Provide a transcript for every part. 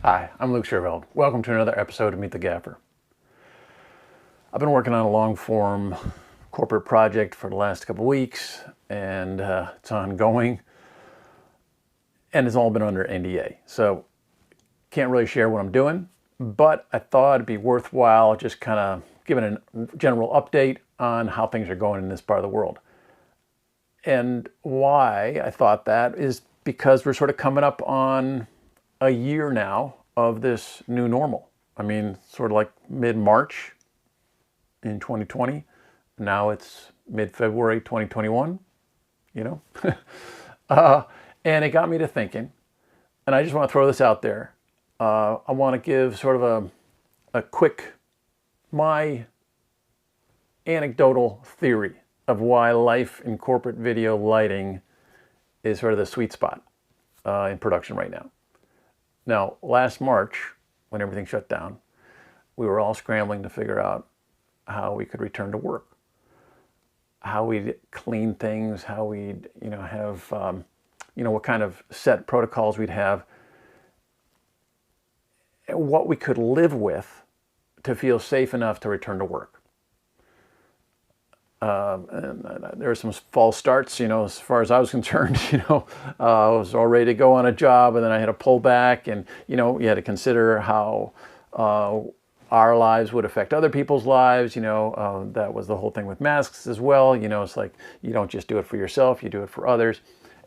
Hi, I'm Luke Sherveld. Welcome to another episode of Meet the Gaffer. I've been working on a long-form corporate project for the last couple of weeks, and it's ongoing, and it's all been under NDA. So can't really share what I'm doing, but I thought it'd be worthwhile just kind of giving a general update on how things are going in this part of the world. And why I thought that is because we're sort of coming up on a year now of this new normal. I mean, sort of like mid-March in 2020. Now it's mid-February 2021, you know? And it got me to thinking, and I just want to throw this out there. I want to give sort of a quick, my anecdotal theory of why life in corporate video lighting is sort of the sweet spot in production right now. Now, last March, when everything shut down, we were all scrambling to figure out how we could return to work, how we'd clean things, how we'd, have, what kind of set protocols we'd have, and what we could live with to feel safe enough to return to work. And there were some false starts, as far as I was concerned. I was all ready to go on a job, and then I had to pull back, and you had to consider how our lives would affect other people's lives. That was the whole thing with masks as well. It's like you don't just do it for yourself, you do it for others.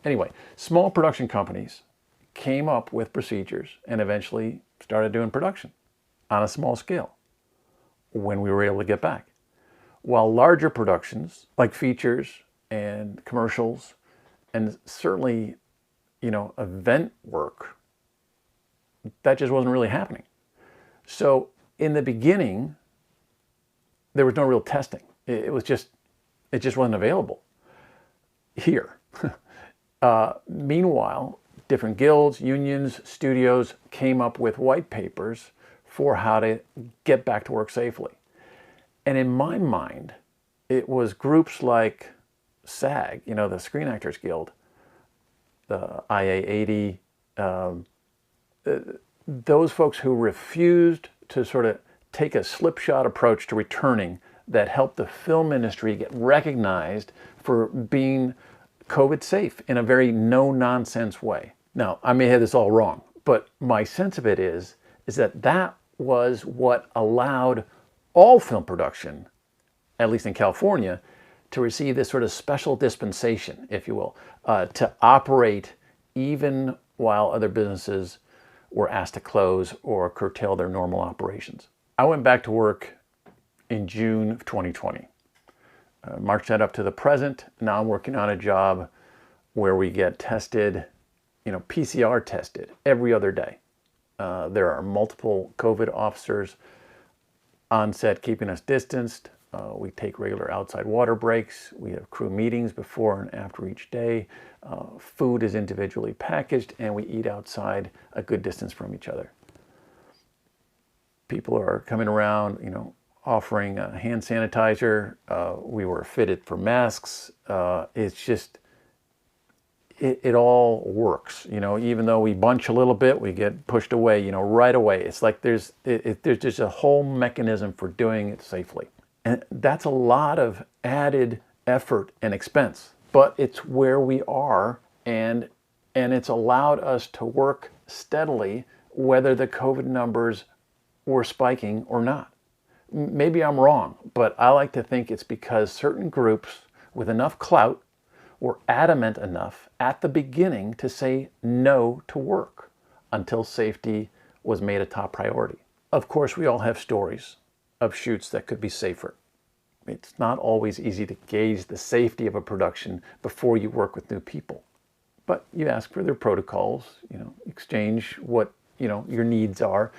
Anyway, small production companies came up with procedures and eventually started doing production on a small scale when we were able to get back. While larger productions, like features and commercials, and certainly, event work, that just wasn't really happening. So in the beginning, there was no real testing. It just wasn't available here. Meanwhile, different guilds, unions, studios came up with white papers for how to get back to work safely. And in my mind, it was groups like SAG, the Screen Actors Guild, the IA80, those folks who refused to sort of take a slipshod approach to returning that helped the film industry get recognized for being COVID safe in a very no-nonsense way. Now, I may have this all wrong, but my sense of it is that was what allowed all film production, at least in California, to receive this sort of special dispensation, if you will, to operate even while other businesses were asked to close or curtail their normal operations. I went back to work in June of 2020. March that up to the present. Now I'm working on a job where we get tested, PCR tested every other day. There are multiple COVID officers on set keeping us distanced. We take regular outside water breaks. We have crew meetings before and after each day. Food is individually packaged, and we eat outside a good distance from each other. People are coming around, offering hand sanitizer. We were fitted for masks. It's just, it all works. Even though we bunch a little bit, we get pushed away, right away. It's like there's just a whole mechanism for doing it safely. And that's a lot of added effort and expense, but it's where we are, and it's allowed us to work steadily whether the COVID numbers were spiking or not. Maybe I'm wrong, but I like to think it's because certain groups with enough clout were adamant enough at the beginning to say no to work until safety was made a top priority. Of course, we all have stories of shoots that could be safer. It's not always easy to gauge the safety of a production before you work with new people. But you ask for their protocols, exchange what, your needs are,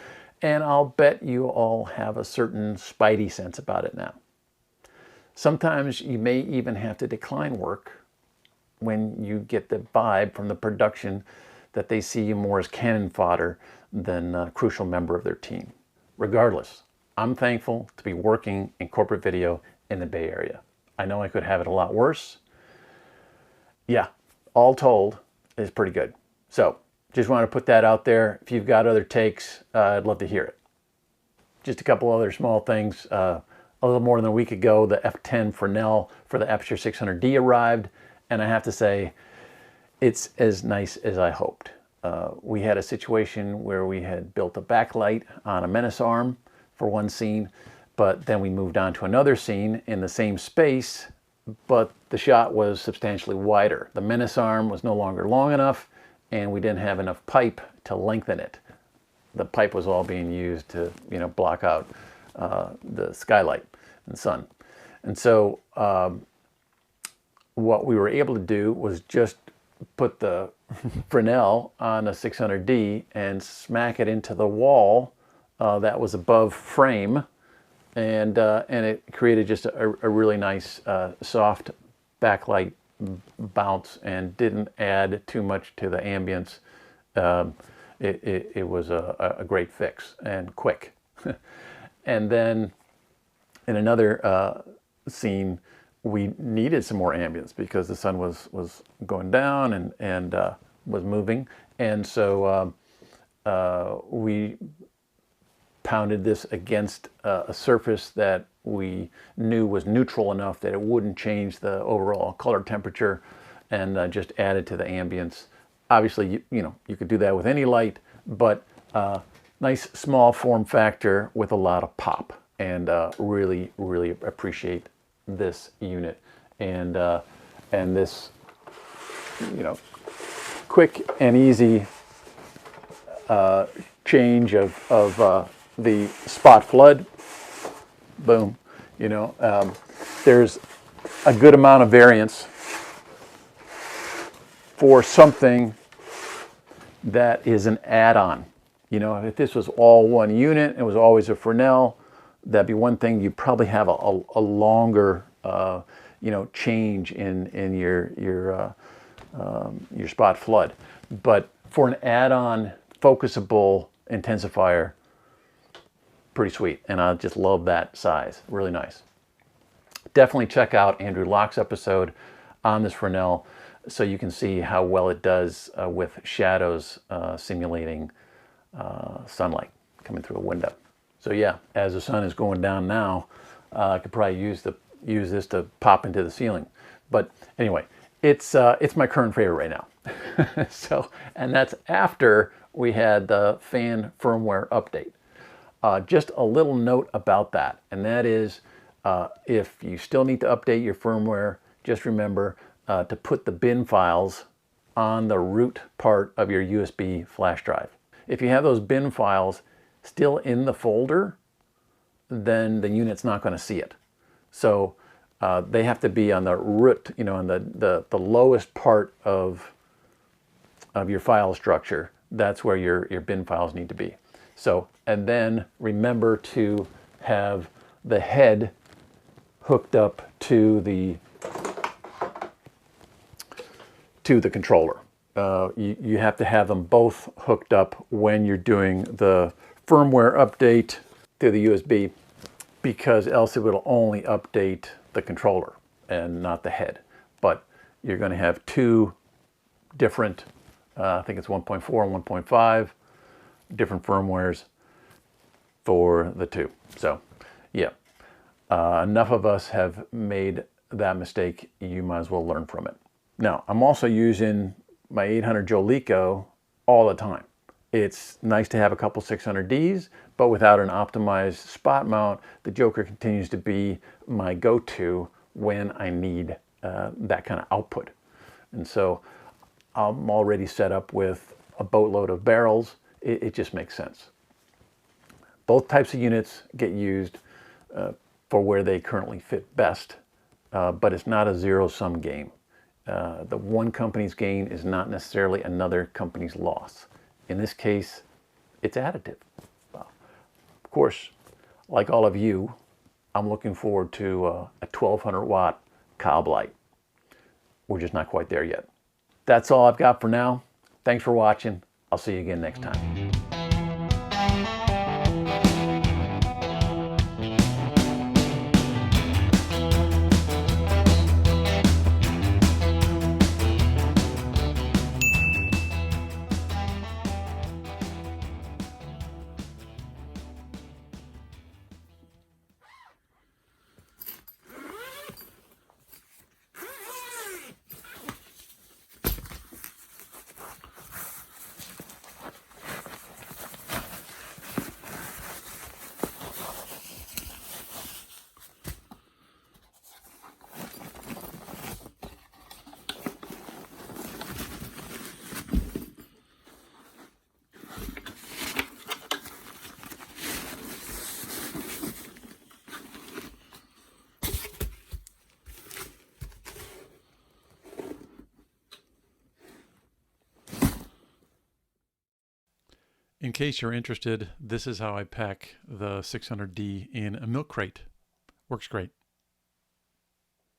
and I'll bet you all have a certain spidey sense about it now. Sometimes you may even have to decline work when you get the vibe from the production that they see you more as cannon fodder than a crucial member of their team. Regardless, I'm thankful to be working in corporate video in the Bay Area. I know I could have it a lot worse. Yeah, all told, is pretty good. So just want to put that out there. If you've got other takes, I'd love to hear it. Just a couple other small things. A little more than a week ago, the F10 Fresnel for the Aperture 600D arrived, and I have to say, it's as nice as I hoped. We had a situation where we had built a backlight on a menace arm for one scene, but then we moved on to another scene in the same space, but the shot was substantially wider. The menace arm was no longer long enough, and we didn't have enough pipe to lengthen it. The pipe was all being used to, block out the skylight and sun. And so what we were able to do was just put the Fresnel on a 600D and smack it into the wall that was above frame, and it created just a really nice soft backlight bounce and didn't add too much to the ambience. It was a great fix and quick. And then in another scene, we needed some more ambience because the sun was going down and was moving, and so we pounded this against a surface that we knew was neutral enough that it wouldn't change the overall color temperature, and just added to the ambience. Obviously, you could do that with any light, but nice small form factor with a lot of pop, and really appreciate this unit and this quick and easy change of the spot flood. Boom. There's a good amount of variance for something that is an add-on. If this was all one unit, it was always a Fresnel, that'd be one thing. You probably have a longer change in your spot flood. But for an add-on focusable intensifier, pretty sweet, and I just love that size. Really nice. Definitely check out Andrew Locke's episode on this Fresnel so you can see how well it does with shadows simulating sunlight coming through a window. So yeah, as the sun is going down now, I could probably use this to pop into the ceiling. But anyway, it's my current favorite right now. So, and that's after we had the fan firmware update. Just a little note about that, and that is if you still need to update your firmware, just remember to put the bin files on the root part of your USB flash drive. If you have those bin files still in the folder, then the unit's not going to see it. So they have to be on the root, on the lowest part of your file structure. That's where your bin files need to be. So, and then remember to have the head hooked up to the controller. You have to have them both hooked up when you're doing the firmware update through the USB, because else it will only update the controller and not the head. But you're going to have two different, I think it's 1.4 and 1.5, different firmwares for the two. So yeah, enough of us have made that mistake. You might as well learn from it. Now, I'm also using my 800 Jolico all the time. It's nice to have a couple 600Ds, but without an optimized spot mount, the Joker continues to be my go-to when I need that kind of output. And so I'm already set up with a boatload of barrels. It just makes sense. Both types of units get used for where they currently fit best, but it's not a zero-sum game. The one company's gain is not necessarily another company's loss. In this case, it's additive. Well, of course, like all of you, I'm looking forward to a 1200 watt cob light. We're just not quite there yet. That's all I've got for now. Thanks for watching. I'll see you again next time. In case you're interested, this is how I pack the 600D in a milk crate. Works great.